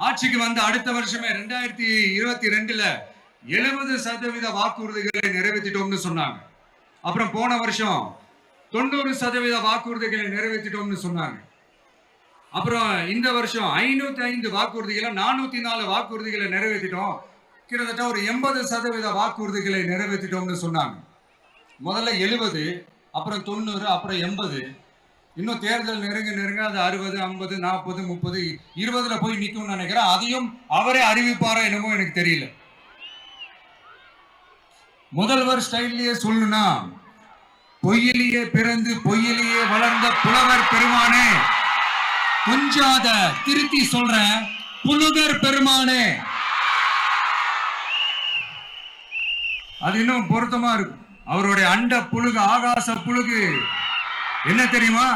ஆட்சிக்கு வந்த அடுத்த வருஷமே 2022ல 70% வாக்குறுதிகளை நிறைவேற்றிட்டோம்னு சொன்னாங்க. அப்புறம் போன வருஷம் 90% வாக்குறுதிகளை நிறைவேற்றிட்டோம்னு சொன்னாங்க. அப்புறம் இந்த வருஷம் 505 வாக்குறுதிகளை 404 வாக்குறுதிகளை நிறைவேற்றிட்டோம். கிட்டத்தட்ட ஒரு 80% வாக்குறுதிகளை நிறைவேற்றிட்டோம்னு சொன்னாங்க. முதல்ல 70, அப்புறம் 90, அப்புறம் 80. இன்னும் தேர்தல் நெருங்க அது 60, 50, 40, 30, 20ல போய் நிற்கும்னு நினைக்கிறேன். அதையும் அவரே அறிவிப்பாரா என்னமோ எனக்கு தெரியல. முதல்வர் ஸ்டைல்லையே சொல்லணும்னா, பொய்யிலேயே பிறந்து பொய்யிலேயே வளர்ந்த புலவர் பெருமானே, கொஞ்சம் அத திருத்தி சொல்றேன், புலுகர் பெருமானே. அது இன்னும் பொருத்தமா இருக்கும். அவருடைய அண்ட புழுகு, ஆகாச புழுகு என்ன தெரியுமா?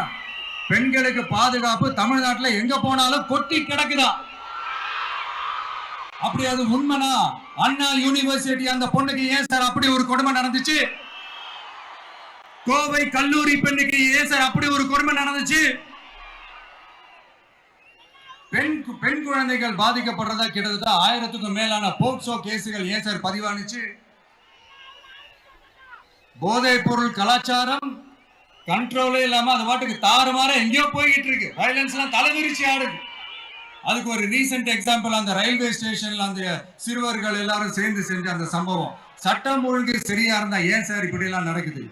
பெண்களுக்கு பாதுகாப்பு தமிழ்நாட்டில் எங்க போனாலும் கொட்டி கிடக்குதா. அப்படி அது உண்மைனா அண்ணா யூனிவர்சிட்டி அந்த பொண்ணுக்கு ஏன் சார் அப்படி ஒரு கொடுமை நடந்துச்சு? கோவை கல்லூரி பெண்ணுக்கு ஏன் சார் அப்படி ஒரு கொடுமை நடந்துச்சு? பெண் குழந்தைகள் பாதிக்கப்படுறதா கிட்டத்தட்ட 1000க்கும் மேலான போக்சோ கேசுகள் ஏன் சார் பதிவானுச்சு? போதைப் பொருள் கலாச்சாரம் கண்ட்ரோலே இல்லாம அது பாட்டுக்கு தாறுமாற எங்கேயோ போய்கிட்டு இருக்கு. வயலன்ஸ் எல்லாம் தலைவிரிச்சு ஆடுது. அதுக்கு ஒரு ரீசெண்ட் எக்ஸாம்பிள், அந்த ரயில்வே ஸ்டேஷன்ல அந்த சிறுவர்கள் எல்லாரும் சேர்ந்து செஞ்ச அந்த சம்பவம். சட்டம் ஒழுங்கு சரியா இருந்தா ஏன் சார் இப்படி எல்லாம் நடக்குது?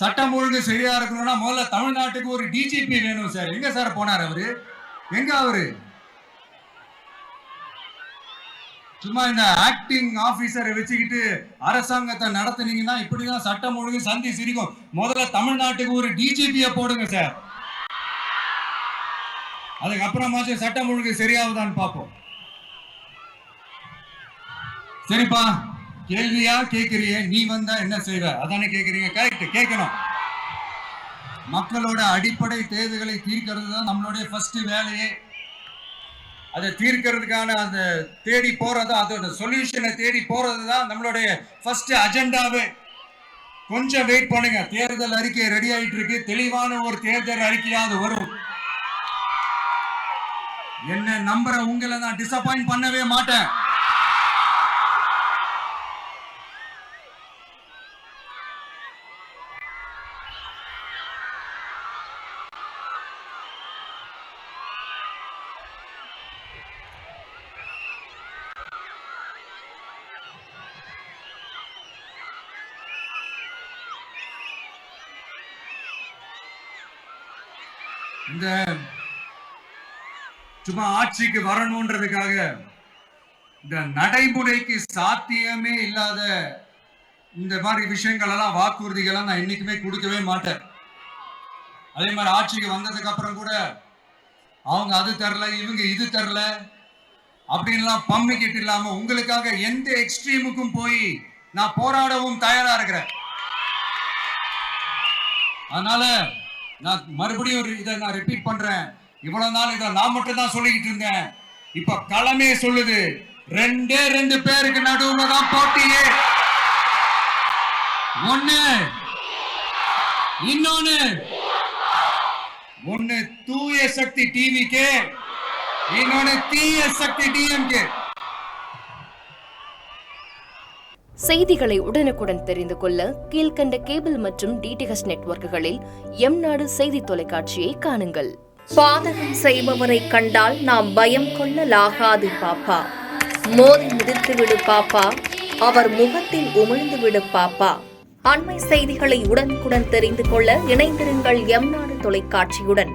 சட்டம் ஒழுங்கு சரியா இருக்கணும்னா முதல்ல தமிழ்நாட்டுக்கு ஒரு டிஜிபி வேணும் சார். எங்க சார் போனார் அவரு? எங்க அவரு? சும்மா இந்த ஆக்டிங் ஆபீசரை வச்சுக்கிட்டு அரசாங்கத்தை நடத்துனீங்கன்னா இப்படிதான் சட்டம் ஒழுங்கு சந்தி சிரிக்கும். முதல்ல தமிழ்நாட்டுக்கு ஒரு டிஜிபியை போடுங்க சார். அதுக்கப்புறமாச்சும் சட்டம் ஒழுங்கு சரியாகுதான்னு பார்ப்போம். சரிப்பா, கேள்வியா கேட்கறியே, நீ வந்தா என்ன செய்வ அதானே கேட்கறீங்க. கரெக்ட், கேட்கணும். மக்களோட அடிப்படை தேவைகளை தீர்க்கிறது தான் நம்மளுடைய ஃபர்ஸ்ட் வேலையே. அதை தீர்க்கிறதுக்கான அந்த தேடி போறது, அதோட சொல்யூஷனை தேடி போறது தான் நம்மளுடைய ஃபர்ஸ்ட் அஜெண்டாவே. கொஞ்சம் வெயிட் பண்ணுங்க, தேர்தல் அறிக்கை ரெடி ஆயிட்டு இருக்கு. தெளிவான ஒரு தேர்தல் அறிக்கையாவது வரும். என்ன நம்புற உங்களை நான் டிசப்பாயிண்ட் பண்ணவே மாட்டேன். இந்த சும்மா ஆட்சிக்கு வரணும்ன்றதுக்காக இந்த நடைமுறைக்கு சாத்தியமே இல்லாத இந்த மாதிரி விஷயங்கள் எல்லாம், வாக்குறுதிகள் நான் என்னைக்குமே கொடுக்கவே மாட்டேன். அதே மாதிரி ஆட்சிக்கு வந்ததுக்கு அப்புறம் கூட அவங்க அது தரல, இவங்க இது தரல அப்படின்லாம் பம்மிக்கிட்டு இல்லாம உங்களுக்காக எந்த எக்ஸ்ட்ரீமுக்கும் போய் நான் போராடவும் தயாரா இருக்கிறேன். அதனால நான் மறுபடியும் இதை நான் ரிப்பீட் பண்றேன். இவ்வளவு நாள் இதை நான் மட்டும் தான் சொல்லிக்கிட்டு இருந்தேன். இப்ப களமே சொல்லுது, 2 பேருக்கு நடுவுல தான் போட்டியே. ஒன்னு தூய சக்தி டிவிக்கு, இன்னொன்னு தீய சக்தி டிஎம்கே. செய்திகளை உடனுக்குடன் தெரிந்து கொள்ள கீழ்கண்ட கேபிள் மற்றும் டிடிஹெச் நெட்வொர்க்குகளில் எம்நாடு செய்தி தொலைக்காட்சியை காணுங்கள். பாதகம் செய்பவரை கண்டால் நாம் பயம் கொள்ளலாகாது பாப்பா. மோதி மிதித்து விடு பாப்பா, அவர் முகத்தில் உமிழ்ந்து விடு பாப்பா. அண்மை செய்திகளை உடனுக்குடன் தெரிந்து கொள்ள இணைந்திருங்கள் எம்நாடு தொலைக்காட்சியுடன்.